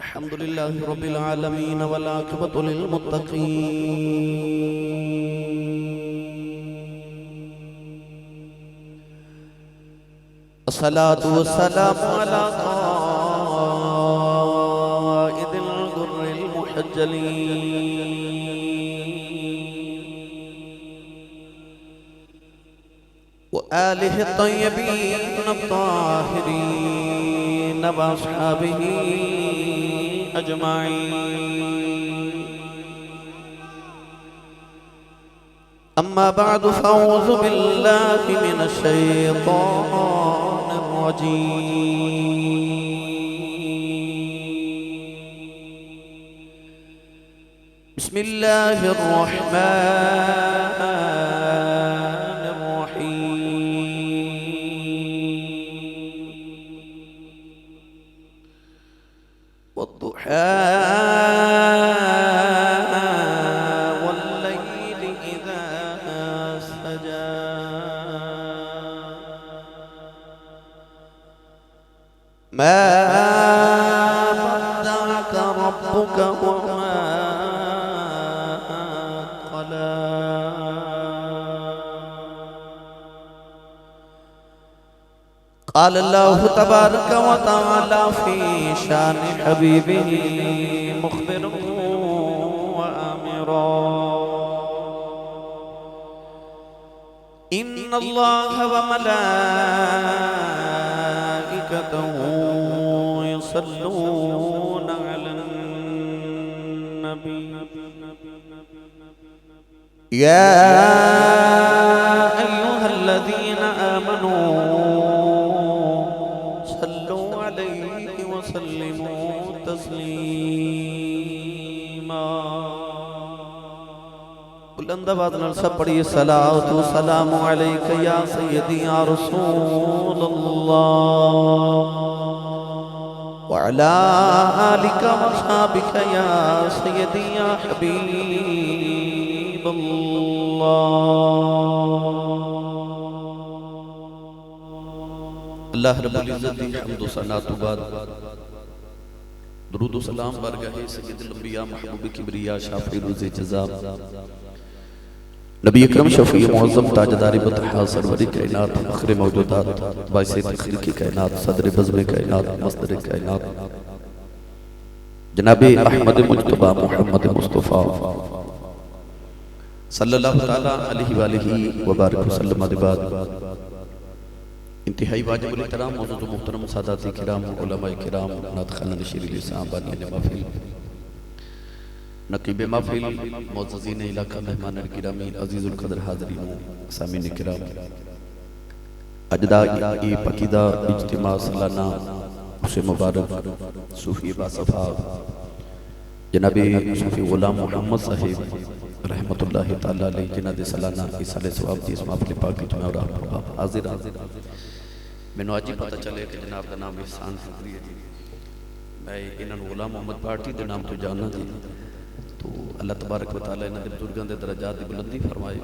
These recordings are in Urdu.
الحمد لله رب العالمين والعاقبة للمتقين الصلاة والسلام على قائد الغر المحجلين وآله الطيبين الطاهرين وأصحابه أجمعين أما بعد فأعوذ بالله من الشيطان الرجيم بسم الله الرحمن الرحيم والضحى والليل إذا سجى ما ودعك ربك وما قلى قال الله تبارك وتعالى في شان حبيبه مخبرا وآمرا إن الله وملائكته يصلون على النبي يا أيها الذين آمنوا صلوا عليه وسلموا تسليما بلند آواز نال سب پڑھیے صلاۃ و سلام علیک یا سیدی یا رسول اللہ وعلى آلك وصحبك يا سيدي يا حبيب اللہ رب العزت دی حمد و ثنا تو بعد درود و سلام بارگاہ سید الانبیاء محبوب کبریا شافی روز جزا نبی اکرم شفیع معظم تاجدار بطحا سرور کائنات فخر موجودات باعث تخلیق کائنات صدر بزم کائنات مصدر کائنات جناب احمد مجتبی محمد مصطفیٰ صلی اللہ تعالیٰ علیہ وآلہ وبارک وسلم بعد انتہائی واجب الاحترام معزز و محترم سادات کرام علماء کرام نعت خانہ نشیر لسان بانیان محفل نقیب محفل معززین علاقہ مہمان الکرامی عزیز القدر حاضرین سامعین کرام اجدائی پکیدہ اجتماع سالانہ اسے مبارک صوفی باصفا جناب صوفی غلام محمد صاحب رحمت اللہ تعالیٰ علیہ جناد سالانہ اسال ثواب دی اس محفل پاک کی جمعہ اور حاضر میں نو آجی پتہ چلے کہ جناب دا نام احسان فکری ہے میں انہاں غلام محمد پارٹی دے نام تو جاننا دی تو اللہ تبارک و تعالیٰ انہاں دے بزرگاں دے درجات دی بلندی فرمائے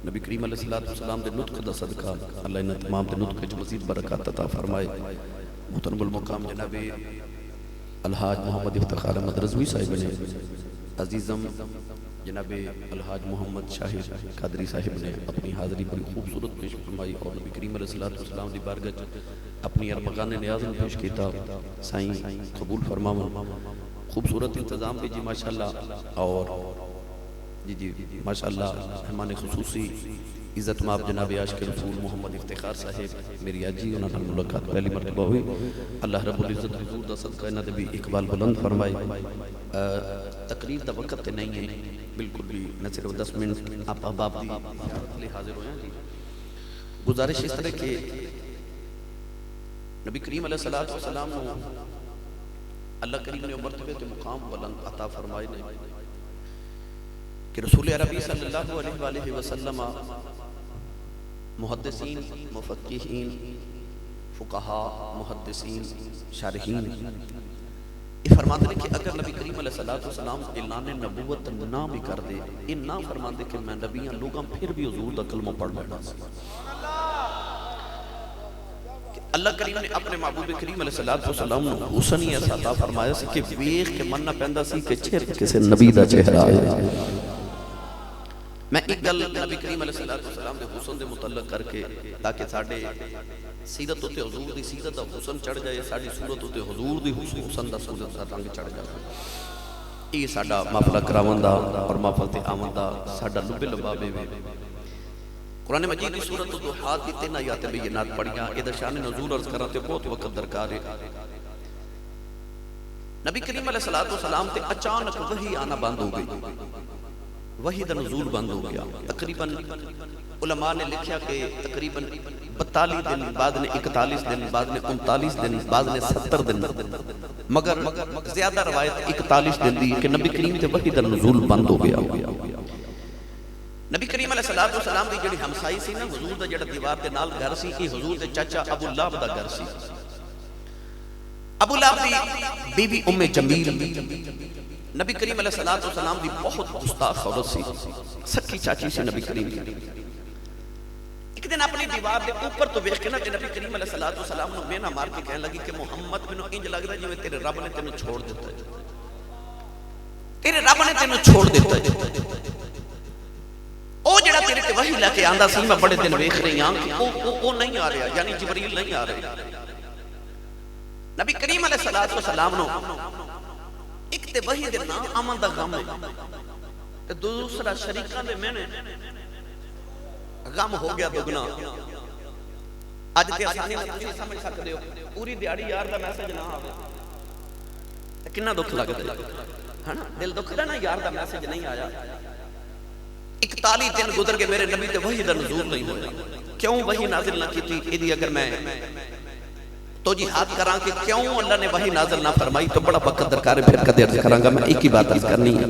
نبی کریم علیہ السلام دے نطق دا صدقہ اللہ انہاں تمام دے نطق جو مزید برکات عطا فرمائے محترم المقام جناب الحاج محمد افتخار احمد رضوی صاحب نے عزیزم جناب الحاج محمد شاہد قادری صاحب نے اپنی حاضری بڑی خوبصورت پیش فرمائی اور نبی کریم علیہ السلام دی بارگاہ اپنی ارمغان نیازم پیش کیتا سائیں قبول فرماون خوبصورت انتظام بھی جی ماشاءاللہ اور جی ماشاءاللہ ہمارے خصوصی عزت ماب جناب عاشق رسول محمد افتخار صاحب میری آجی انہوں نے ملاقات پہلی مرتبہ ہوئی اللہ رب العزت حضور دا صدقہ انہوں نے بھی اقبال بلند فرمائی تقریر دا وقت نہیں ہے بالکل بھی نہ صرف 10 منٹ آپ احباب دی لئے حاضر ہوئے ہیں گزارش اس طرح کہ نبی کریم علیہ السلام اللہ کریم نے مرتبہ تے مقام بلند عطا فرمائی نے کہ رسول عربی صلی اللہ علیہ وآلہ وسلم محدثین مفقہین فقہا محدثین شارحین یہ فرماتے ہیں کہ اگر نبی کریم علیہ السلام اعلان نبوت نہ بھی کر دے یہ نہ فرماتے کہ میں نبیاں لوگاں پھر بھی حضور دا کلمہ پڑھ لینا اللہ کریم نے اپنے محبوب کریم علیہ السلام نے حسن ہی ایسا عطا فرمایا سی کہ ویکھ کے مننا پیندا سی کہ چہرہ کسے نبی دا چہرہ ہے۔ میں ایک گل نبی کریم علیہ السلام دے حسن دے متعلق کر کے تاکہ ساڈے سیرت تے حضور دی سیرت دا حسن چڑھ جائے، ساڈی صورت تے حضور دی حسن دا صورت دا رنگ چڑھ جائے۔ یہ ساڈا محفل کراون دا اور محفل تے آون دا ساڈا لب لبابے وے۔ قرآن مجید کی سورۃ الضحیٰ کی 3 آیات بینات پڑھیاں، اے دا شان نزول عرض کرا تے بہت وقت درکار ہے۔ نبی کریم علیہ السلام تے اچانک وحی آنا بند ہو گئی، وحی دا نزول بند ہو گیا۔ تقریباً علماء نے لکھیا کہ تقریباً 42 دن، بعد نے 41 دن، بعد نے 39 دن، بعد نے 70 دن، مگر زیادہ روایت 41 دن دی کہ نبی کریم تے وحی دا نزول بند ہو گیا۔ نبی کریم علیہ السلام دی جڑی ہمسائی سی نا، حضور دا جڑا دیوار دے نال گھر سی، یہ حضور دے چاچا ابو لہب دا گھر سی۔ ابو لہب دی بیوی ام جمیل نبی کریم علیہ السلام دی بہت گستاخ عورت سی، سکی چاچی سی نبی کریم کی۔ ایک دن اپنی دیوار دے اوپر تو ویکھ کے نا تے نبی کریم علیہ السلام نو مینا مار کے کہنے لگی کہ محمد مینوں انج لگدا جویں تیرے رب نے تینوں چھوڑ دیتا ہے، تیرے رب نے تینوں چھوڑ دیتا ہے۔ او جڑا تیرے تے وحی لے کے آندا سی، میں بڑے دن ویکھ رہی ہاں کہ او نہیں آ رہا، یعنی جبریل نہیں آ رہے۔ نبی کریم علیہ السلام نو ایک تے وحی دے نام آمن دا غم ہے، تے دوسرا شریکاں دے میں نے غم ہو گیا دگنا۔ اج تے آسانی نال تسی سمجھ سکدے ہو، پوری دیہاڑی یار دا میسج نہ آوے تے کنا دکھ لگدا ہے نا، دل دکھدا نا یار دا میسج نہیں آیا۔ 41 دن گزر کے میرے نبی تے وحی دا نزول نہیں ہویا۔ کیوں وحی نازل نہ کی تھی؟ ایدی اگر میں تو جہاد کراں کہ کیوں اللہ نے وحی نازل نہ فرمائی تو بڑا وقت درکار ہے، پھر کدے عرض کراں گا۔ میں ایک ہی بات عرض کرنی ہے،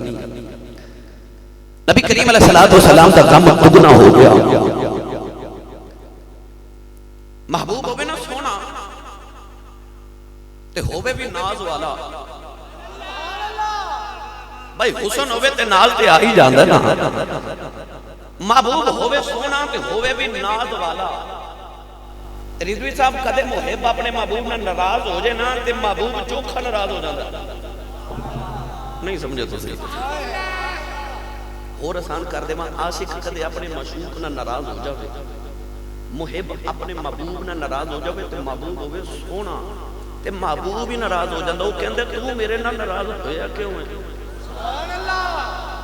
نبی کریم علیہ السلام دا غم دگنا ہو گیا۔ محبوب ہوے نا سونا تے ہوے بھی ناز والا، بھائی حسن ہوے تے نال تے آ ہی جاندا نا۔ محبوب ہوے سونا تے ہوے بھی ناز والا۔ رضوی صاحب کدے محب اپنے محبوب نہ ناراض ہو جائے نا تے محبوب چوکھا ناراض ہو جاتا نہیں، سمجھے تو صحیح۔ اور آسان کر دے ماں، عاشق کدے اپنے معشوق نہ ناراض ہو جاوے، محب اپنے محبوب نہ ناراض ہو جاوے تے محبوب ہوے سونا تے محبوب ہی ناراض ہو جاندا۔ وہ کہندے تو میرے نال ناراض ہویا کیوں ہے؟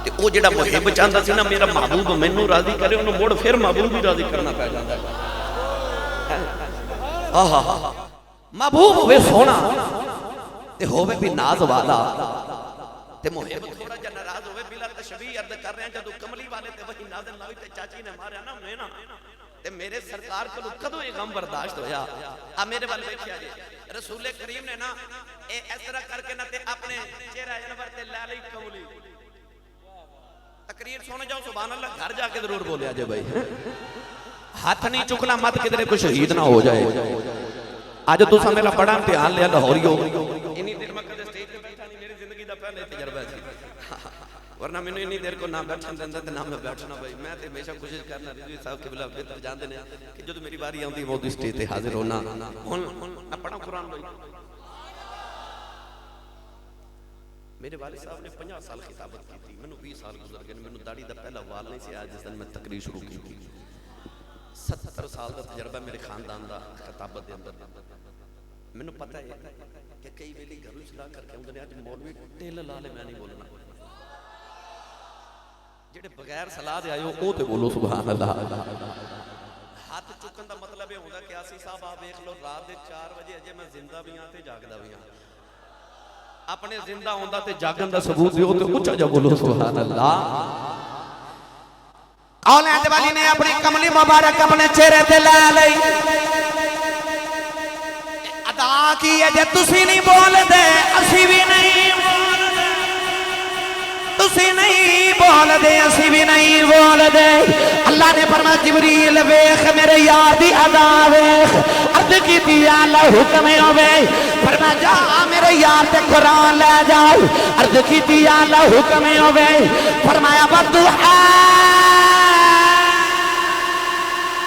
تے او جڑا محب چاہندا سی نا میرا محبوب مینوں راضی کرے، انہوں مڑ پھر محبوب ہی راضی کرنا پے جاندا ہے۔ محبوب ہوے سونا تے ہوے بھی ناز والا تے محب تھوڑا جا ناراض ہوے بلا تشبیہ عرض کر رہے ہیں جدوں کملی والے تے وہی نازل نہ ہوئی تے چاچی نے ماریا نا میں نا تے میرے سرکار کو کدوں یہ غم برداشت ہویا؟ آ میرے وال ویکھیا جی، رسول کریم نے نا اس طرح کر کے نا تے اپنے چہرہ انور تے لے لئی کملی۔ تقریر سن جاؤ سبحان اللہ، گھر جا کے ضرور بولیا جے بھائی، ہاتھ نہیں چکنا مت کدھر کوئی شہید نہ ہو جائے۔ آج تسا میرا بڑا امتحان لیا لاہوریو، اتنی دیر میں کدے سٹیج پہ بیٹھا نہیں، میری زندگی دا پہلے تجربہ ہے، ورنہ میں نے اتنی دیر کو نہ بیٹھن دیندا تے نہ میں بیٹھنا بھائی۔ میں تے ہمیشہ کوشش کرنا رضوی صاحب قبلہ بہتر جاندے نے کہ جدوں میری باری آندی وہ سٹیج تے حاضر ہونا۔ ہن میں پڑھا قرآن بھائی، میرے والد صاحب نے 50 سال خطابت کی تھی، میں نے 20 سال گزر گئے، میں نے داڑھی دا پہلا وال نہیں سی آیا جس دن میں تقریر شروع کی تھی۔ 70 سال دا تجربہ میرے خاندان دا خطابت دے اندر۔ میں نے پتہ ہے کہ کئی ویلی گھروں چلا کر کے اندر آج مولوی ٹیل لالے میں نہیں بولنا، جڑے بغیر صلاح دے آئے ہو تے بولو سبحان اللہ۔ ہاتھ چکن دا مطلب یہ ہوتا کہ آسی صاحب آپ دیکھ لو رات دے 4 بجے اجے میں زندہ بھی ہاں تے جاگدا بھی ہاں، اپنے زندہ ہوندا تے جاگن دا ثبوت دیو تے اونچا جا بولو سبحان اللہ۔ اولاد والی نے اپنی کملی مبارک اپنے چہرے تے لے لئی، ادا کی ہے جے تسی نہیں بول دے اسی بھی نہیں بول دے، تسی نہیں بول دے اسی بھی نہیں بول دے۔ اللہ نے فرمایا جبریل ویکھ میرے یار دی ادا ویکھ، عرض کیتی یا اللہ حکم ہوے، فرمایا جا میرے یار تے قرآن لے جاؤ، عرض کیتی یا اللہ حکم ہوے، فرمایا والضحیٰ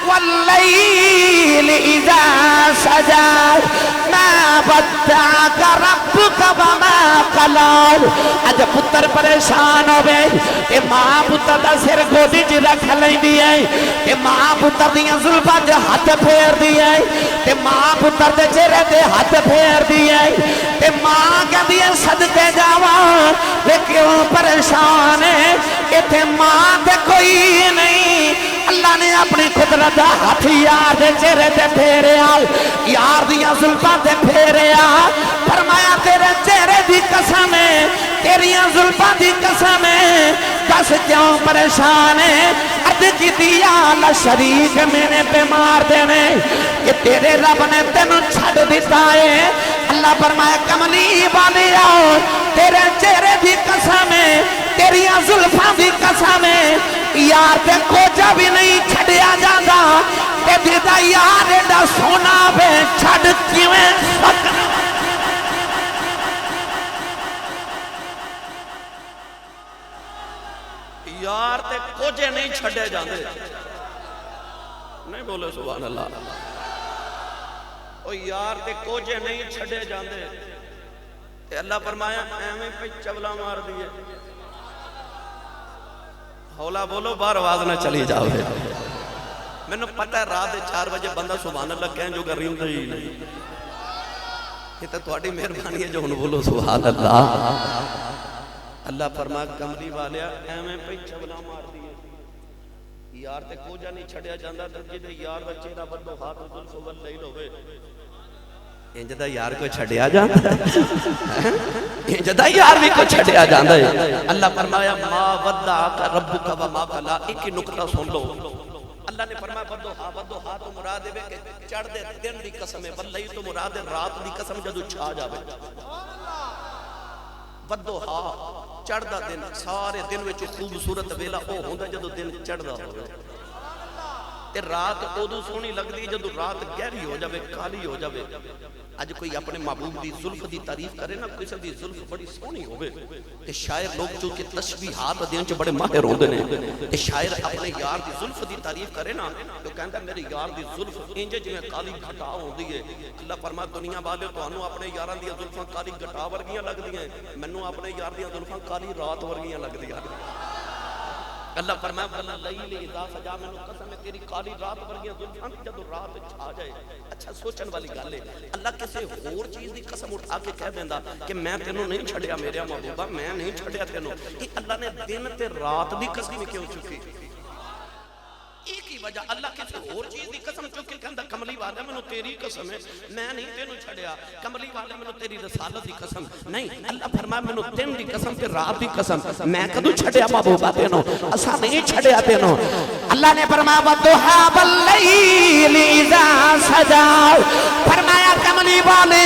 واللیل اذا سجا ما ودعک ربک وما قلی اج پتر پریشان ہوئے کہ ماں پتر دا سر گودی چ رکھ لیندی ہے کہ ماں پتر دیاں زلفاں تے ہاتھ پھیر دی ہے تے ماں پتر دے چہرے تے ہاتھ پھیر دی ہے تے ماں کہندی ہے صدقے جاواں لیکن پریشان ہے ایتھے ماں تے کوئی نہیں اللہ نے اپنی قدرت ہاتھ یار دے چہرے تے پھیریا یار دیاں زلفاں تے پھیریا فرمایا تیرے چہرے دی قسم ہے تیریاں زلفاں دی قسم ہے دس کیوں پریشان ہے عرض کی دیا اللہ شریک میرے پہ مار دینے کہ تیرے رب نے تینوں چھڑ دیتا ہے اللہ فرمایا کملی والے آؤ تیرے چہرے دی قسم ہے تیریاں زلفاں دی قسم ہے یار تے کوجا بھی نہیں چھڑیا جاندہ تے دیدہ یار ایڈا سونا بے چھڑ کیویں سکنا یار تے کوجے نہیں چھڑے جاندے نہیں بولے سبحان اللہ او یار تے کوجے نہیں چھڑے جاندے تے اللہ فرمایا ایویں پہ چبلا مار دیئے ہولا بولو بار آواز نہ چلی جاؤ میں نے پتہ ہے رات 4 بجے بندہ سبحان اللہ کہیں جو گریم دہی نہیں یہ تو تھوڑی مہربانی ہے جو انہوں بولو سبحان اللہ اللہ فرمایا کملی والیا ایویں پہ چبلا مار دیئے یار تے کوجا نہیں چھڑیا جاندہ جدے یار دا چہرہ بدو ہاتھ ظلف واللیل ہوئے انجدہ یار کو چھڑیا جاندہ ہے انجدہ یار بھی کو چھڑیا جاندہ ہے اللہ فرمایا ما ودعک ربک وما قلی ایک ہی نکتہ سن لو اللہ نے فرمایا بدو ہاں تو مراد ہے کہ چڑھ دے دن دی قسم ہے واللیل تو مراد ہے رات دی قسم جدو چھا جاوے بدو ہاں چڑھ دا دن سارے دن میں جو خوبصورت ویلا او ہوندہ جدو دن چڑھ دا ہوئے تے رات اودو سونی لگ دی جدو رات گہری ہو جاوے کالی ہو جاوے آج کوئی اپنے محبوب دی ظلف دی تعریف کرے نا کوئی سب دی ظلف بڑی سونی ہوئے تے شاعر لوگ چونکہ تشبیحات دین چو بڑے ماہر ہوندے نے تے شاعر اپنے یار دی ظلف دی تعریف کرے نا تو کہندہ میرے یار دی ظلف انجے جو میں کالی گھٹا ہوندی ہے اللہ فرمائے دنیا والے تو انہوں اپنے یاران دی ظلفاں کالی گھٹا ورگیاں لگ دی ہیں منوں اپنے یار دی ظلفاں کالی رات ورگیاں لگ دی ہیں اللہ فرمائے واللیل اذا سجا منو قسم ہے تیری کالی رات ورگیاں ظلفاں جدو رات چھا جائے اچھا سوچن والی گل ہے اللہ کسی اور چیز دی قسم اٹھا کے کہہ دیندا کہ میں تینوں نہیں چھڑیا میرے محبوبہ میں نہیں چھڑیا تینوں یہ اللہ نے دن تے رات دی قسم کیوں چکی ایک ہی وجہ اللہ کسی اور چیز دی قسم چکے کہندہ کملی والے منو تیری قسم ہے میں نہیں تینوں چھڑیا کملی والے منو تیری رسالت دی قسم نہیں اللہ فرمائے منو دن دی قسم تے رات دی قسم میں کدو چھڑیا محبوبہ تینوں اسا نہیں چھڑیا تینوں اللہ نے فرمایا وَدُحَا وَاللَّيْلِ اِذَا سَجَا فرمایا کملی والے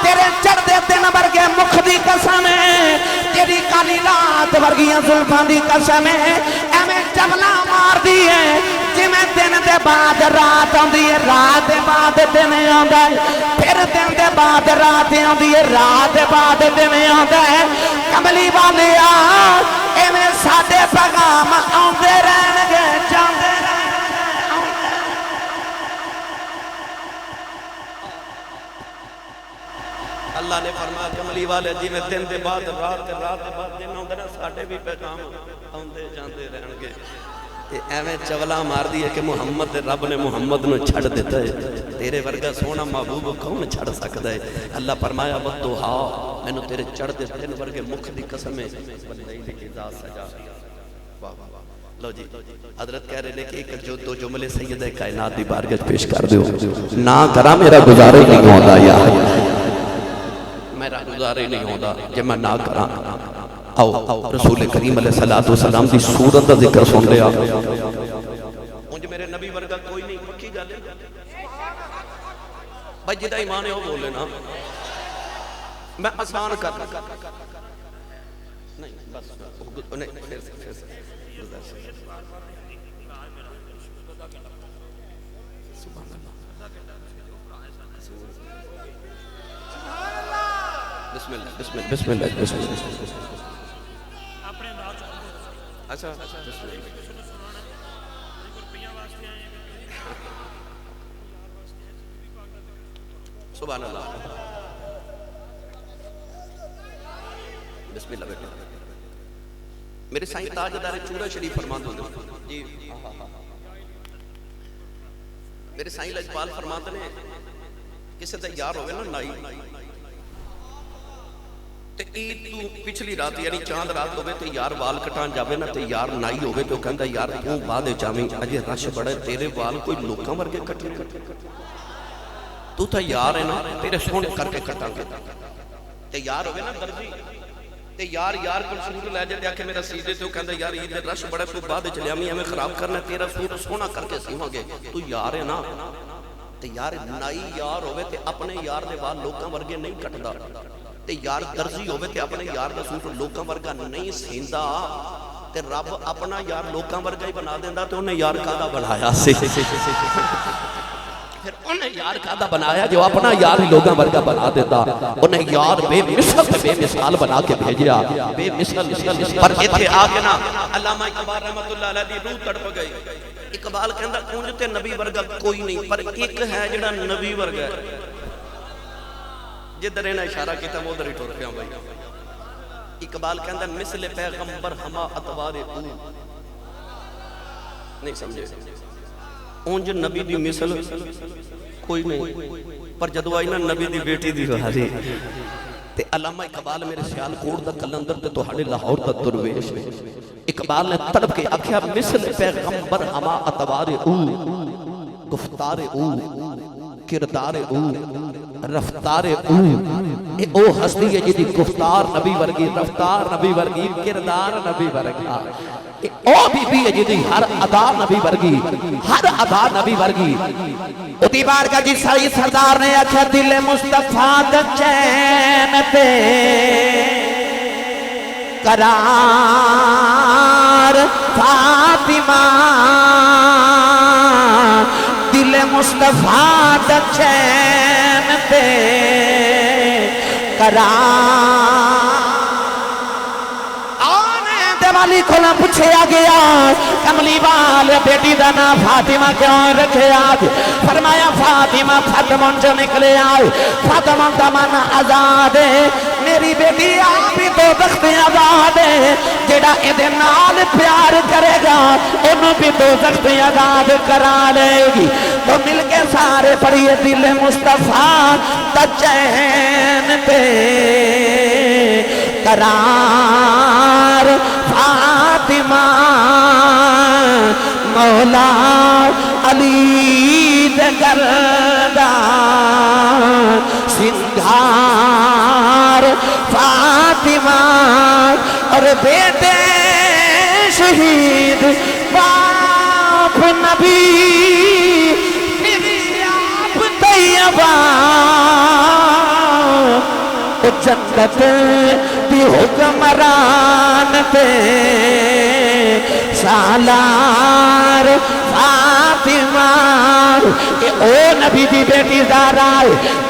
تیرے چڑھ دے دن ورگے مکھ دی قسم ہے تیری کالی رات ورگیاں زلفاں دی قسم ہے ایویں چبلا مار دی ہے جی میں دن دے بعد رات آندی ہے رات دے بعد دن آندا ہے پھر دن دے بعد رات آندی ہے رات دے بعد دن آندا ہے کملی والے ایویں ساڈے پیغام آندے رہن گے جاندے اللہ نے فرمایا کملی والے جی میں دن دے بعد رات دے بعد دن آندے نا ساڈے بھی پیغام آندے جاندے رہن گے ایویں چولا مار دی ہے کہ محمد رب نے محمد نو چھڑ دیتا ہے تیرے ورگا سونا محبوب کون چھڑ سکتا ہے اللہ فرمایا وَدُّحَا میں نے تیرے چڑھ دے دن ورگے مکھ دی قسم ہے وَاللَّيْلِ اِذَا سَجَا لو جی حضرت کہہ رہے لے کہ ایک جو دو جملے سیدہ کائنات دی بارگاہ پیش کر دیو نہ کرا میرا گزارے نہیں ہوتا یا میرا گزارے نہیں ہوتا جب میں نہ کرا آؤ رسول کریم علیہ السلام دی صورت دا ذکر سن لیا مجھے میرے نبی ورگا کوئی نہیں پکی گالے بھائی جدہ ایمان ہے وہ بولے نا میں آسان کر نہیں بس نہیں پھر سے سبحان اللہ بسم اللہ بسم اللہ بسم اللہ بسم اللہ اچھا سبحان اللہ. بسم اللہ بیٹا. میرے سائیں تاجدار چورا شریف فرماتے ہیں جی. میرے سائیں لجپال فرماتے ہیں کسی تے یار ہوئے نا نائی تے عید تو پچھلی رات یعنی چاند رات ہوئے تے یار وال کٹان جاوے نا تے یار نائی ہوئے تو کہندا یار تو بعد چاویں اجے رش بڑا تیرے وال کوئی لوکاں ورگے کٹنے تو تھا یار ہے نا تیرے سونے کر کے کٹاں گے تے یار ہوئے نا درجی تے یار کو سوٹ لے جاتے آکے میرا سیدھے تو کہندا یار عید رش بڑا تو بعد چلے ہمیں ہمیں خراب کرنا تیرا سوٹ سونا کر کے سیواں گے تو یار ہے نا تے یار نائی یار ہوئے تے اپنے یار دے وال لوکاں ورگے نہیں کٹدا تے یار درزی ہوئے تے اپنے یار دا سوٹ لوکاں ورگا نہیں سیندا تے رب اپنا یار لوکاں ورگا ہی بنا دیندا تے انہیں یار کادا بنایا سی پھر انہیں یار کادا بنایا جو اپنا یار ہی لوگاں ورگا بنا دیتا انہیں یار بے مثل بے مثال بنا کے بھیجیا بے مثل پر ایتھے آگے نا علامہ اقبال رحمت اللہ علیہ دی روح تڑپ گئی. اقبال کہندا اونج تے نبی ورگا کوئی نہیں پر ایک ہے جڑا نبی ورگا ہے جدھر انہیں اشارہ کیتا وہ ادھر ہی ٹر پیا بھائی. اقبال کہندا مثل پیغمبر ہما اتوار او نہیں سمجھے اونج نبی دی مثل کوئی نہیں پر جدو آئی نا نبی دی بیٹی دی واری تے علامہ اقبال میرے سیال کوڑ دا کلندر تے توہاڑے لاہور دا درویش اقبال نے تڑپ کے آکھیا مثل پیغمبر ہما اتوار او گفتار او کردار او رفتار او ہستی ہے جدی گفتار نبی ورگی رفتار نبی ورگی کردار نبی ورگا او بی بی ہے جدی ہر ادا نبی ورگی ہر ادا نبی ورگی. اتی بار کا جی سائی سردار نے اچھا دل مصطفیٰ دا چین پہ قرار فاطمہ دل مصطفیٰ دا چین پہ قرار والی کھولا پوچھے گیا کملی وال بیٹی دا نام فاطمہ کیوں رکھے آج فرمایا فاطمہ فاطمہ جو نکلے آئے فاطمہ دا من آزاد ہے میری بیٹی آپ ہی تو دخت آزاد ہے جڑا ادھے نال پیار کرے گا انہوں بھی تو دخت آزاد کرا لے گی. تو مل کے سارے پڑھئے دل مصطفیٰ دا چین پہ قرار فاطمہ مولا علی دے گردان سنگھار فاطمہ اور بیٹے شہید باپ نبی میری آپ طیبہ جنت دی حکمران پہ سالار فاطمہ او نبی دی بیٹی زہرا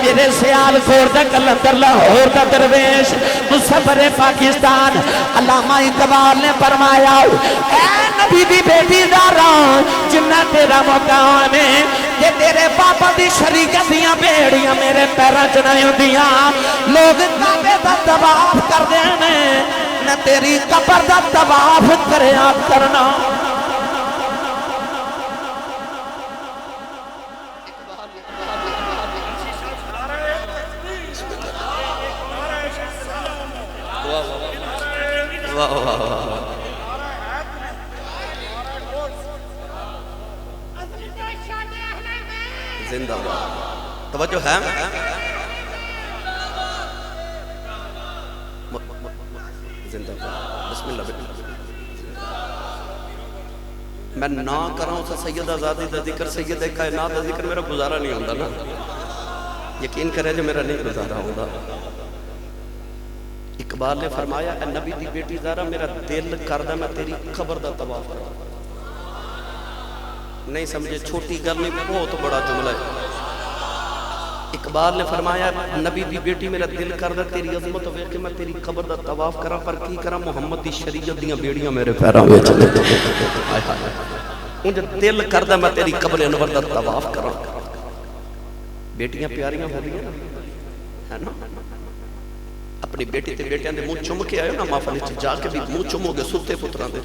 میرے سیال کور دا کلندر لاہور دا درویش مصور پاکستان علامہ اقبال نے فرمایا اے نبی دی بیٹی زہرا جنہ تیرا مقام ہے کہ تیرے پاپا دی شریکت دیاں بیڑیاں میرے پیرا چنائیوں دیاں لوگ کعبے دا طواف کر دینے نہ تیری قبر دا طواف کرے آپ کرنا. زندہ باد توجہ ہے زندہ باد. بسم اللہ میں نہ کراؤں سے سید آزادی دا ذکر سید کائنات دا ذکر میرا گزارا نہیں ہوتا نا یقین کرے جو میرا نہیں گزارا ہوتا. اقبال نے فرمایا اے نبی دی بیٹی زہرا میرا دل کردہ میں تیری قبر دا طواف کروں. نہیں سمجھے چھوٹی گل نہیں بہت بڑا جملہ ہے. اقبال نے فرمایا نبی دی بیٹی میرا دل کردہ تیری عظمت ہوئے کہ میں تیری قبر دا طواف کرا پر کی کرا محمد دی شریعت دیاں بیڑیاں میرے پیرا ہوئے چلے انجھے دل کردہ میں تیری قبر انور دا طواف کرا. بیٹیاں پیاریاں ہو رہی ہیں ہے نا. اپنی بیٹی تے بیٹیاں دے منہ چوم کے آئے نا محفل وچ جا کے بھی منہ چومو گے ستے پتراں دے.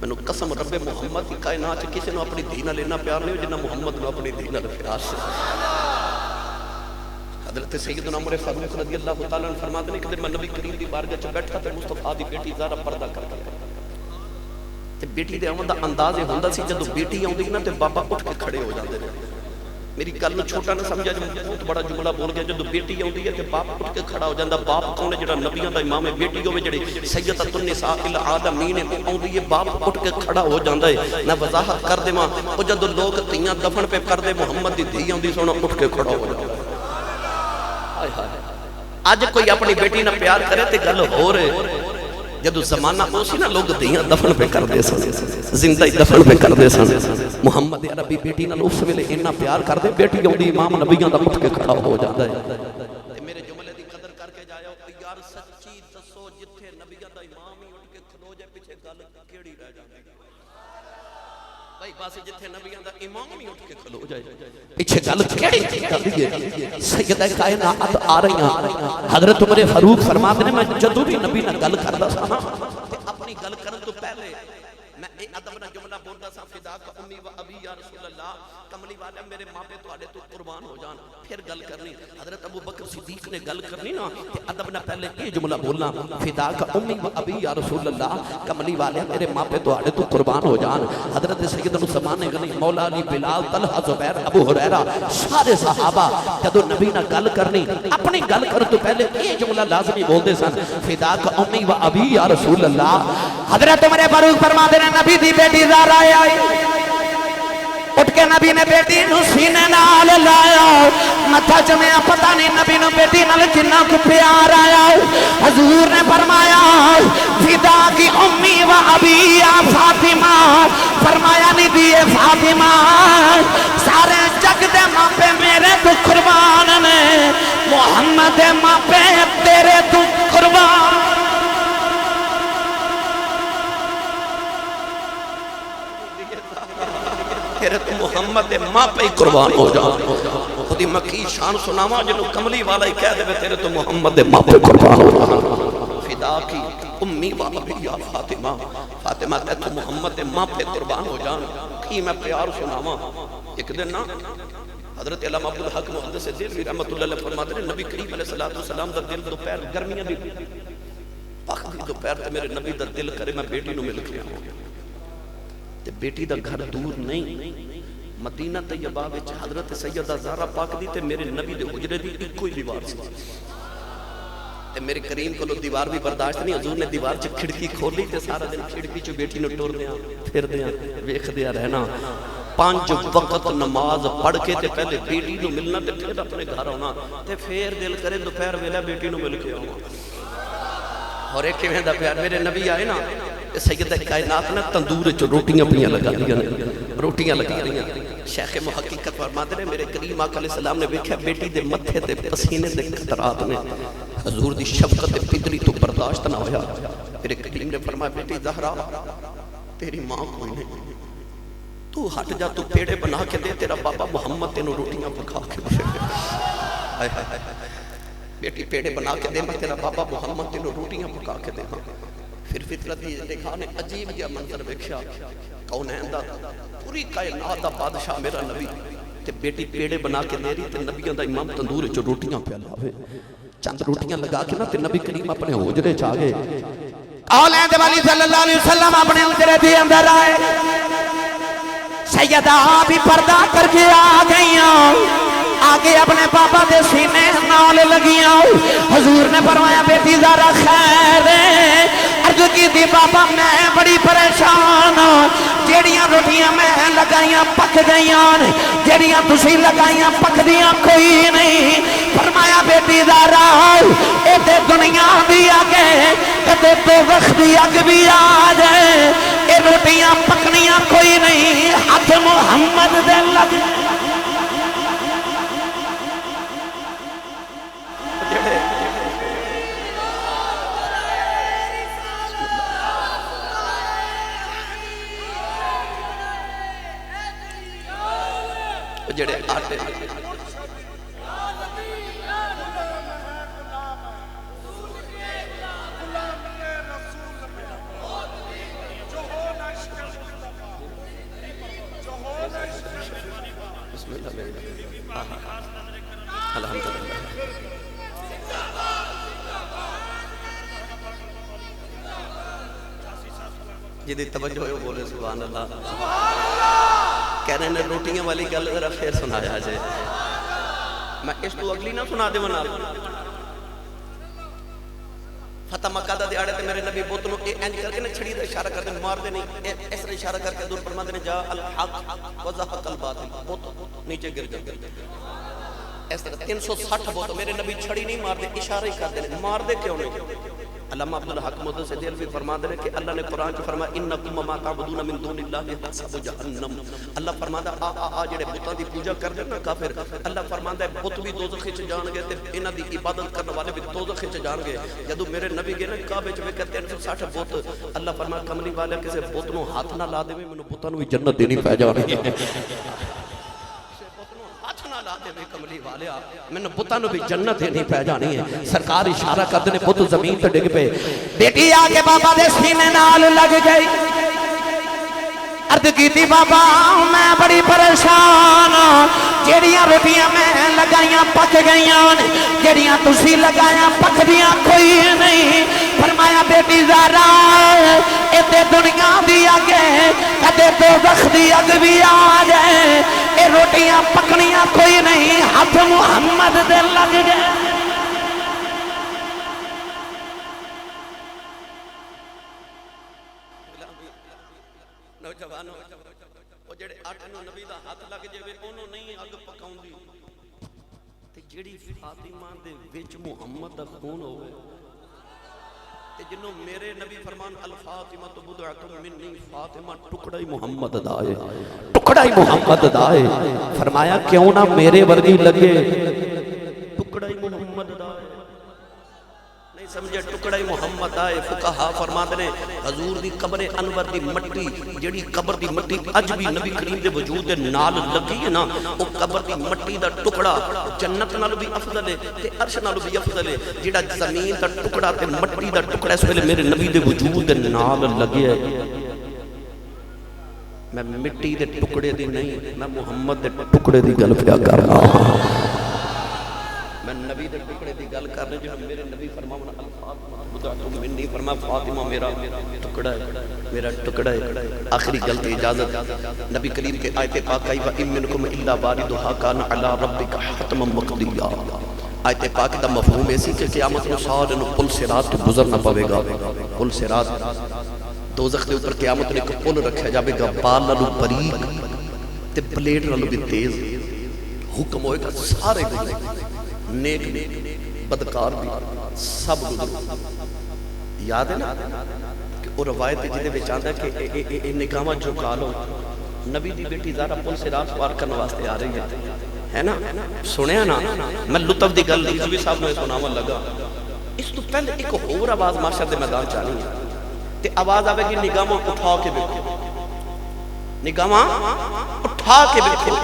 مینوں قسم رب محمد کی کائنات کسی نو اپنی دھی نال اتنا پیار نہیں جنہ محمد نو اپنی دھی نال پیار سے. حضرت سیدنا عمر فاروق رضی اللہ تعالیٰ عنہ فرماتے ہیں کہ میں نبی کریم دی بارگاہ وچ بیٹھا تے مصطفیٰ دی بیٹی زہرا پردہ کر تے بیٹی دے آمد دا انداز یہ ہوندا سی جدوں بیٹی آوندی نا تے بابا اٹھ کے کھڑے ہو جاندے نے. میری گل نو چھوٹا نہ سمجھا جو بہت بڑا جملہ بول گیا. جدوں بیٹی آوندی ہے تے باپ اٹھ کے کھڑا ہو جاندا. باپ کون ہے؟ جڑا نبیاں دا امام ہے. بیٹی ہوے جڑی سیدۃ النساء العالمین ہے آوندی ہے باپ اٹھ کے کھڑا ہو جاندا ہے. میں وضاحت کر دیواں او جدوں لوگ تیاں دفن پہ کردے محمد دی دھی آوندی سونا اٹھ کے کھڑا ہو جاندا. آج کوئی اپنی بیٹی نہ پیار کرے تے گل ہو رہے. جدو زمانہ ہو سی نا لوگ دیاں دفن پہ کر دے سن زندہ دفن پہ کر دے سن. محمد عربی بیٹی نال اس ویلے اتنا پیار کر دے بیٹی آوندی امام نبیاں دا اٹھ کے کھڑا ہو جاندا ہے. تے میرے جملے دی قدر کر کے جایا یار سچی دسو جتھے نبیاں دا امام ہی اٹھ کے کھلو جائے پیچھے گل کیڑی رہ جاندی بھائی پاسے جتھے نبیاں دا امام ہی اٹھ کے کھلو جائے پیچھے گل کیڑی رہندی ہے. سیدہ کائنات آ رہی ہیں. حضرت عمر فاروق فرماتے ہیں میں جدوں بھی نبی نال گل کردا سا نا تے اپنی گل کرن تو پہلے میں اے ادب نال جملہ بولدا سا فدا کا امی و ابی یا رسول اللہ کملی والے میرے ماں پہ تواڈے تو قربان ہو جان. پھر گل کرنی حضرت ابو بکر صدیق نے گل کرنی نا تے ادب نال پہلے یہ جملہ بولنا فدا کا امی و ابی یا رسول اللہ کملی والے میرے ماں پہ تواڈے تو قربان ہو جان. حضرت سیدنا عثمان غنی مولا علی بلال طلحہ زبیر ابو ہریرہ سارے صحابہ جدوں نبی نال گل کرنی اپنی گل کرن تو پہلے یہ جملہ لازمی بولدے سن فدا کا امی و ابی یا رسول اللہ. حضرت عمر فاروق فرماتے ہیں نبی دی بیٹی زہرا آئی اٹھ کے نبی نے بیٹی نو سینے نال لایا متھا چمیا پتہ نہیں نبی نو بیٹی نال کنا کو پیار آیا. حضور نے فرمایا فدا کی امی و ابی یا فاطمہ فرمایا نہیں دیے فاطمہ سارے جگ دے ماں پہ میرے تو قربان نے محمد دے ماں پہ تیرے تو قربان. تیرے تو محمد ماں پہ قربان ہو جا. خودی مکی شان سناما جنہوں کملی والا ہی کہہ دے تیرے تو محمد ماں پہ قربان ہو جا. فدا کی امی و ابی یا فاطمہ فاطمہ تے تو محمد ماں پہ قربان ہو جان. کی میں پیار سناما. ایک دن نا حضرت علامہ عبدالحق محدث دہلوی رحمت اللہ علیہ فرماتے ہیں نبی کریم علیہ السلام دا دل دوپہر گرمیاں دی پاک دی دوپہر تے میرے نبی دا دل کرے میں بیٹی نو مل کے آؤں. تے بیٹی دا گھر دور نہیں مدینہ طیبہ وچ حضرت سیدہ زہرا پاک دی تے میرے نبی دے حجرے دی ایک ہی دیوار سی. تے میرے کریم کو دیوار بھی برداشت نہیں. حضور نے دیوار چ کھڑکی کھولی تے سارا دن کھڑکی چ بیٹی نو ٹور دیاں پھر دیاں ویکھ دیا رہنا. 5 وقت نماز پڑھ کے تے پہلے بیٹی نو ملنا تے پھر اپنے گھر آنا تے پھر دل کرے دوپہر ویلے بیٹی نو مل کے آواں. اور ایک کیویں دا پیار میرے نبی آئے نا سیدہ کائنات نے تندور وچ روٹیاں پیاں لگا دیاں روٹیاں لگا دیاں. شیخ محقق فرماتے ہیں میرے کریم آقا علیہ السلام نے ویکھیا بیٹی دے متھے تے پسینے دے قطرات نے حضور دی شفقت پدری تو برداشت نہ ہویا. میرے کریم نے فرمایا بیٹی زہرا تیری ماں کوئی نہیں تو ہٹ جا تو پیڑے بنا کے دے تیرا بابا محمد تینوں روٹیاں پکا کے دے. بیٹی پیڑے بنا کے دے میں تیرا بابا محمد تینوں روٹیاں پکا کے دے. پھر فطرت دیکھا نے عجیب جہا منظر ویکھیا کونین دا پوری کائنات دا بادشاہ میرا نبی تے بیٹی پیڑے بنا کے دے رہی تے نبیوں دا امام تندور وچ روٹیاں پیا لاوے. چند روٹیاں لگا کے نا تے نبی کریم اپنے حجرے چ آ گئے. اولاد والی صلی اللہ علیہ وسلم اپنے حجرے دے اندر آئے. سیدہ بھی پردہ کر کے آ گئیاں آگے اپنے پاپا دے سینے نال لگیاں. حضور نے فرمایا بیٹی زہرا خیر ہے. عرض کی دی بابا میں بڑی پریشان جیڑیاں روٹیاں میں لگائیاں پک گئیاں جیڑیاں تسی لگائیاں پک دیاں کوئی نہیں. فرمایا بیٹی زہرا اے تے دنیا دی آگے کدے تو وقت دی اگ بھی آ جائے اے روٹیاں پکنیاں کوئی نہیں. ہاتھ محمد دے لگ جڑے آٹے جدی توجہ ہے وہ بولے سبحان اللہ. کہہ رہے ہیں روٹیاں والی گل ذرا پھر سنایا جائے. میں اس تو اگلی نہ سنا دے ونا. فتح مکہ دا دیاڑے تے میرے نبی بت نو انج کر کے نہ چھڑی دا اشارہ کر دے مار دے نہیں اس طرح اشارہ کر کے دور فرماندے نے جا الحق وزهق الباطل. بت نیچے گر گیا. اس طرح 360 بت میرے نبی چھڑی نہیں مار دے اشارہ ہی کر دے مار دے کیوں نہیں. علامہ عبدالحق مدد سے دل بھی فرما دے کہ اللہ نے قرآن جو فرمایا انکم ما تعبدون من دون اللہ حسب جہنم. اللہ فرماتا آ جڑے بتاں دی پوجا کر دے نا کافر, اللہ فرماتا ہے بت بھی دوزخ وچ جان گے تے انہاں دی عبادت کرنے والے بھی دوزخ وچ جان گے. جدوں میرے نبی گئے نا کعبے وچ ویکھے 360 بت, اللہ فرمایا کملی والے کسے بت نو ہاتھ نہ لا دے مینوں بتاں نو بھی جنت دینی پے جانی ہے. کملی والیا میں نے بتاں نو بھی جنت دینی پے جانی ہے. سرکار اشارہ کر دے بت زمین تے ڈگ پے. بیٹی آ کے بابا دے سینے نال لگ گئی. عرض کیتی بابا میں بڑی پریشان ہاں, جیڑیاں روٹیاں میں لگائیاں پک گئیاں نے, جیڑیاں تسی لگائیاں پکدیاں کوئی نہیں. فرمایا بیٹی زہرا اتے دنیا دی اگ کدے دوزخ دی اگ بھی آ جائے اے روٹیاں پکنیاں کوئی نہیں. ہاتھ محمد دے لگ گئے. نوجوانوں وہ جڑے آٹھ نو نبی دا ہاتھ لگ جاوے انہوں نہیں اگ پکاؤندی تے جڑی فاطمہ دے وچ محمد دا خون ہوئے تے جنوں میرے نبی فرمان الفاطمہ تو بضعۃ منی, فاطمہ ٹکڑا ہی محمد دا ہے, ٹکڑا ہی محمد دا ہے. فرمایا کیوں نہ میرے ورگی لگے, ٹکڑا ہی محمد دا ہے. نہیں سمجھے ٹکڑا ہی محمد آئے. فقہا فرماتے نے حضور دی قبر انور دی مٹی جڑی قبر دی مٹی اج بھی نبی کریم دے وجود دے نال لگی ہے نا, وہ قبر دی مٹی دا ٹکڑا جنت نالو بھی افضل ہے تے عرش نالو بھی افضل ہے. جڑا زمین دا ٹکڑا تے مٹی دا ٹکڑا اس ویلے میرے نبی دے وجود دے نال لگیا ہے. میں مٹی دے ٹکڑے دی نہیں, میں محمد دے ٹکڑے دی گل پیا کر رہا ہوں. میں نبی دے ٹکڑے دی گل کر رہے جو میرے نبی فرماؤں منی, فرما فاطمہ میرا ٹکڑا ہے, میرا ٹکڑا ہے. آخری غلطی اجازت نبی کریم کے آیت پاک آئی وَإِن مِّنْكُمْ إِلَّا وَارِدُهَا كَانَ عَلَىٰ رَبِّكَ حَتْمًا مَّقْضِيًّا. آیت پاک دا مفہوم ایسی کہ قیامت کو سارے نو پل صراط تو گزرنا پوے گا. پل صراط دوزخ دے اوپر قیامت نے ایک پل رکھا جاوے گا, بال نالو باریک تے بلیڈ نالو بھی تیز. حکم ہوئے گا سارے گزرے, نیک بدکار بھی سب گزرے. یاد ہے نا کہ وہ روایت جدے بچ آندا ہے کہ نگاہاں جھکا لو, نبی دی بیٹی زہرا پل صراط پار کرنے واسطے آ رہی ہے نا. سنیا نا میں لطف دی گل نبی صاحب نے سناون لگا. اس تو پہلے ایک اور آواز معاشر دے میدان چ آنی ہے تے آواز آوے گی نگاہاں اٹھا کے دیکھو, نگاہاں اٹھا کے دیکھو.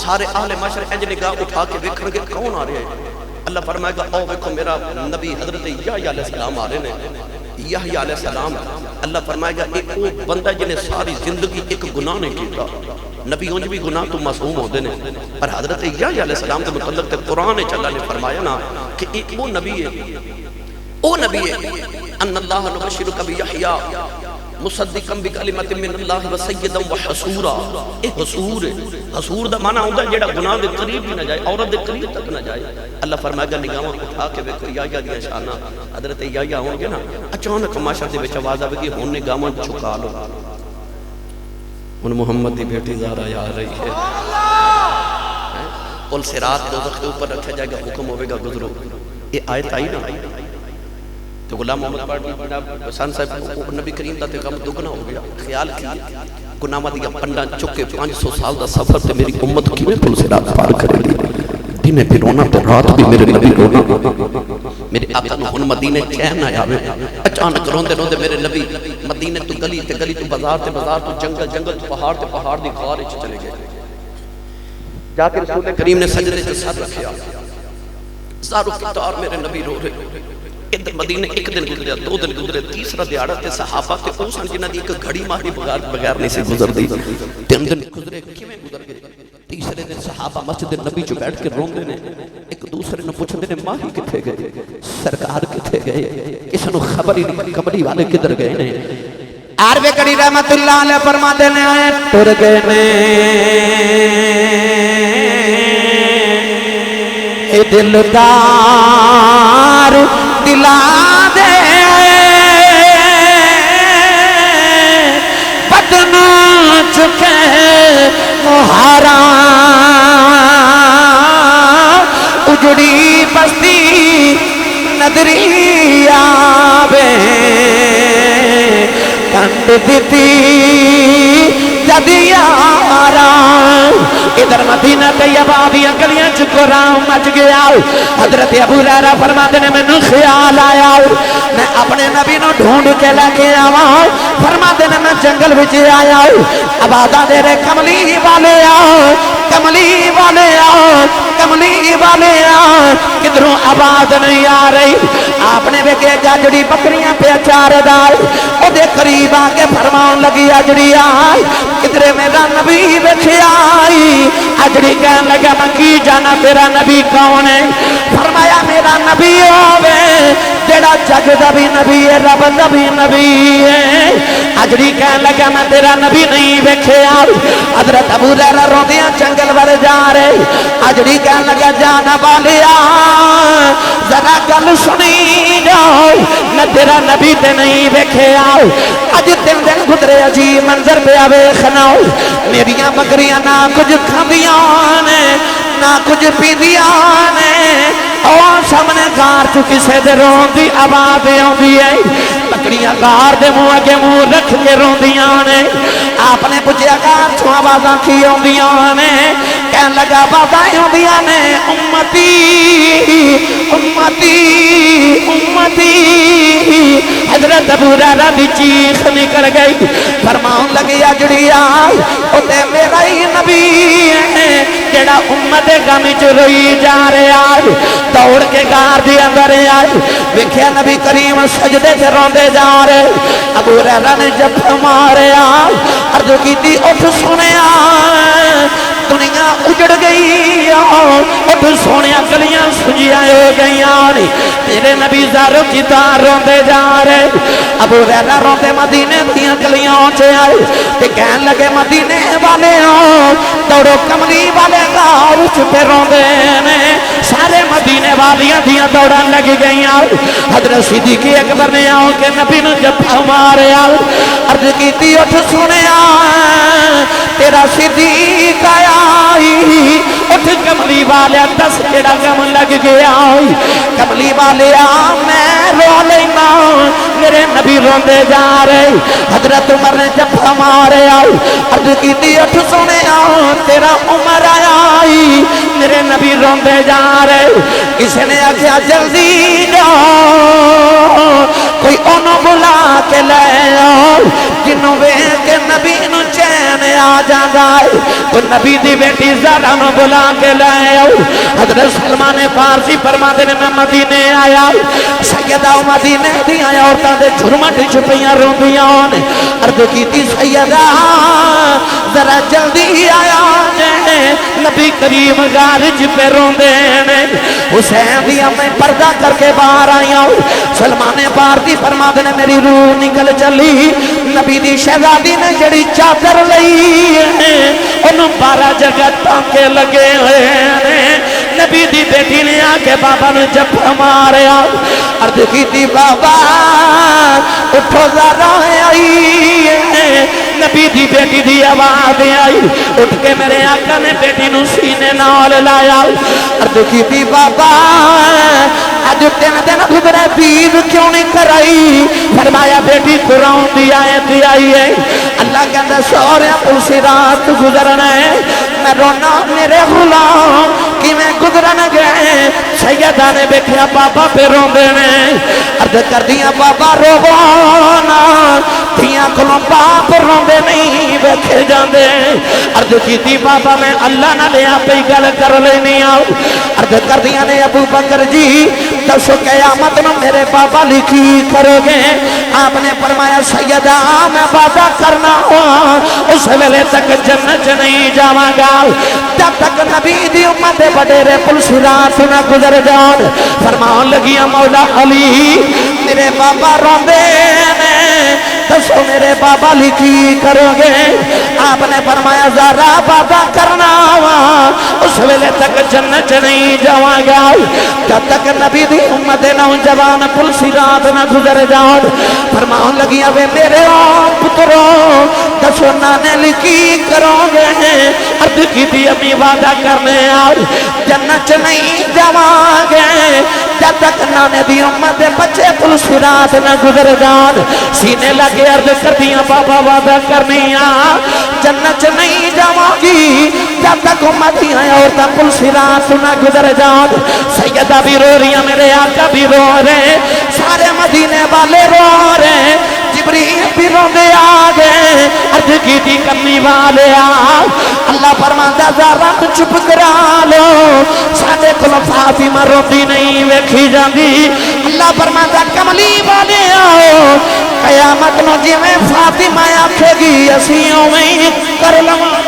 سارے اہل معاشر انج نگاہ اٹھا کے دیکھن گے کون آ رہے ہیں. اللہ فرمائے گا او دیکھو میرا نبی حضرت یحییٰ علیہ السلام آ رہے ہیں. یحییٰ علیہ السلام, اللہ فرمائے گا ایک وہ بندہ جنہیں ساری زندگی ایک گناہ نہیں کیتا. نبی انج بھی گناہ تو معصوم ہوتے ہیں, پر حضرت یحییٰ علیہ السلام کے متعلق تے قرآن اللہ نے فرمایا نا کہ ایک وہ نبی ہے, وہ نبی ہے ان اللہ نبشرک بیحییٰ مصدقا بکلمت من اللہ وسیدا وحصورا. اے حصور ہے, حصور دا معنی ہوتا ہے جیڑا گناہ دے قریب بھی نہ جائے, عورت دے قریب تک نہ جائے. اللہ فرمائے گا نگاہاں اٹھا کے دیکھو یحییٰ دی شانہ. حضرت یحییٰ ہوں گے نا, اچانک معاشر دے وچ آواز آوے گی ہن نگاہاں جھکا لو, ہن محمد دی بیٹی زہرا آ رہی ہے. پل صراط دوزخ کے اوپر رکھا جائے گا, حکم ہوے گا گزرو. یہ آیت آئی نا تو غلام محمد پاٹھی حسن صاحب نبی کریم دا تے غم دگنا ہو گیا. خیال کیا گناہاں دیاں پنڈاں چک کے 500 سال دا سفر تے میری امت کیویں پل صراط پار کرے گی. دن بھی رونا تے رات بھی میرے نبی رونا. میرے آقا نو ہن مدینے چین نہ آوے. اچانک روندے روندے میرے نبی مدینے تو گلی تے گلی تو بازار تے بازار تو جنگل جنگل تو پہاڑ دی غار وچ چلے گئے. جا کے رسول کریم نے سجدے تے سر رکھیا. زارو کتار میرے نبی رو رہے. ادھر مدینے ایک دن گزریا, 2 دن گزرے, تیسرا دیہڑا تے صحابہ تے او سن جنہاں دی ایک گھڑی ماری بغیر نہیں سے گزردی. 3 دن گزرے کیویں گزر گئے. تیسرے دن صحابہ مسجد نبی چ بیٹھ کے روندے نے, ایک دوسرے نوں پوچھدے نے ماہی کتھے گئے, سرکار کتھے گئے, کس نوں خبر ہی نہیں, کملی والے کدھر گئے نے. عارف کڑی رحمت اللہ علیہ فرماتے ہیں ٹر گئے نے اے دلدار دلا دے بدن چکے مہارا اجڑی بستی نظری آوے کنڈ دیتی جدیارا ادھر مدینہ طیبہ گلیاں چکراں مچ گیا حضرت ابو ہریرہ فرماتے ہیں میں خیال آیا میں اپنے نبی نو ڈھونڈ کے لے کے آوا فرماتے ہیں میں جنگل وچ آیا آبادہ دے کملی والے کملی والے کملی والے کدھروں آواز نہیں آ رہی آپ نے ویکھے جڑی بکریاں پہ چار دار او دے قریب آ کے فرمان لگی اجڑی آئی کدھرے میرا نبی ویکھے آئی اجڑی کہنے لگا میں کی جانا تیرا نبی کون ہے فرمایا میرا نبی ہووے جڑا جگ دا بھی نبی ہے رب دا بھی نبی ہے اجڑی کہنے لگا میں تیرا نبی نہیں ویکھے آئی حضرت ابو ہریرہ روندیاں جنگل ور جا رہے اجڑی کہنے لگا جانا والیا ذرا گل سنی جاؤ میں تیرا نبی تے نہیں ویکھے آؤ اج 3 دن گزرے عجیب منظر پہ ویکھنا میریاں بکریاں نہ کچھ کھاندیاں نے نہ کچھ پیندیاں نے اور سامنے گار چ کسے دے رون دی آواز آندی ہے بکریاں گار دے منہ اگے منہ رکھ کے روندیاں نے آپ نے پوچھیا گار چ آوازاں کی آندیاں نے کہن لگا آوازاں آندیاں نے امتی امتی امتی حضرت ابو ہریرہ دی چیخ نکل گئی فرمان لگی اجڑی آئی او تے میرا ہی نبی ہے جڑا امت غم وچ روئی جا رہا ہے دوڑ کے غار دے اندر آئی ویکھیا نبی کریم سجدے تے روندے جا رہے ابو ہریرہ نے جب ماریا عرض کیتی اٹھ سنیا دنیا اجڑ گئی اٹھ سونیا گلیاں سجیاں ہو گئیاں تیرے نبی زارو کی تار روندے جا رہے ابو ہریرہ روندے مدینے دیاں گلیاں چے آئے تے کہن لگے مدینے والے دوڑو کملی والے غار پہ روندے نے سارے مدینے والیاں دیاں دوڑاں لگ گئیاں حضرت صدیق اکبر نے آؤ کے نبی نے جفا ماریا عرض کیتی اٹھ سنیا تیرا صدیق آیا اٹھ کملی والے دس کیڑا غم لگ گیا کملی والے میں رو لینا میرے نبی روندے جا رہے حضرت عمر نے جفا ماریا عرض کیتی اٹھ سنیا تیرا عمر آیا میرے نبی روندے جا رہے کسی نے آخیا جلدی جاؤ کوئی انہوں بلا کے لے آؤ جنہوں ویکھ کے نبی نو چین آ جاتا ہے کوئی نبی دی بیٹی زہرا نو بلا کے لے آؤ حضرت سلمان فارسی فرماتے نے میں مدینے آیا سیدہ مدینے دی آیا عورتاں دے جھرمٹ چھپیاں روندیاں عرض کیتی سیدہ ذرا جلدی آیا جے نبی کریم غار پہ روندے نے حسین دیا میں پردہ کر کے باہر آیا سلمان فارسی فرماتے نے میری روح نکل چلی نبی دی شہزادی نے جڑی چادر لئی انہوں 12 جگہ ٹانکے لگے ہوئے نبی دی بیٹی نے آ کے بابا نے جفا ماریا عرض کیتی بابا اٹھو ذرا آئی نبی دی بیٹی دی آواز آئی اٹھ کے میرے آقا نے بیٹی نو سینے نال لایا عرض کیتی بابا اج 3 دن گزرے دید کیوں نہیں کرائی فرمایا بیٹی قرآن دی آیت آئی ہے اللہ کہندا سورے اسی رات گزرنا ہے میں رونا میرے غلام کہ میں گزرن گئے سیدہ نے بیٹھیا بابا پہ روندے نے عرض کر دیا بابا رونا دھیاں کلوں باپ روندے نہیں بیٹھے جاندے عرض کیتی بابا میں اللہ نہ لیا پہ گل کر لینی آؤ عرض کر دیا نے ابو بکر جی دسو قیامت میں میرے بابا لکھی کرو گے آپ نے فرمایا سیدہ میں وعدہ کرنا ہوا اس ویلے تک جنت نہیں جاواں گا جب تک نبی دی امت وڈیرے پل صراط نہ گزر جان فرمان لگیا مولا علی میرے بابا روندے نے دسو میرے بابا لکھی کرو گے؟ آپ نے فرمایا ذرا وعدہ کرنا وا اس ویلے تک جنت نہیں جاواں گا جب تک نبی دی امت نوجوان پل صراط نہ گزر جاؤ۔ فرمان لگیا وے میرے پترو دسو نانے لکھی کرو گے؟ عرض کی تھی امی وعدہ کرنے آؤ جنت نہیں جاواں گے جب تک نانے دی امت دے بچے پل صراط نہ گزر جان۔ سینے لگے عرض کر دیا بابا وعدہ کرنیا جنت نہیں جاواں گی جب تک امت ہی ہیں اور پل صراط نہ گزر جان۔ سیدہ بھی رو رہی ہیں میرے آقا بھی رو رہے سارے مدینے والے رو رہے جبریل بھی روندے آگے عرض کی تھی کمی والے اللہ فرماندا ذرا چپ کرا لو ساڈے کول فاطمہ روندی نہیں ویکھی جاندی۔ اللہ فرماندا کملی والے آؤ قیامت نو جویں فاطمہ آکھے گی اسی اوویں کر لواں۔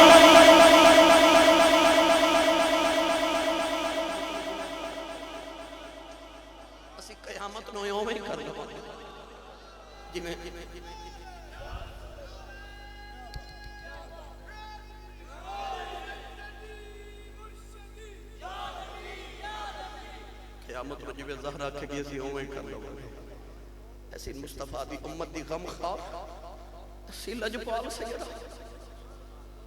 اسی قیامت نو اوویں کر لواں جویں قیامت میں جویں زہرا کھے گی اسی اوویں کر لو۔ ایسی مصطفیٰ دی امت دی غم خواب اسی لجپال سیدہ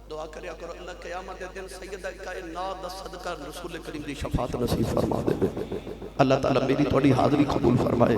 دعا کریا کرو اللہ قیامت دن سیدہ کائنات دا صدقہ رسول کریم دی شفاعت نصیب فرما دے۔ اللہ تعالیٰ میری توڑی حاضری قبول فرمائے۔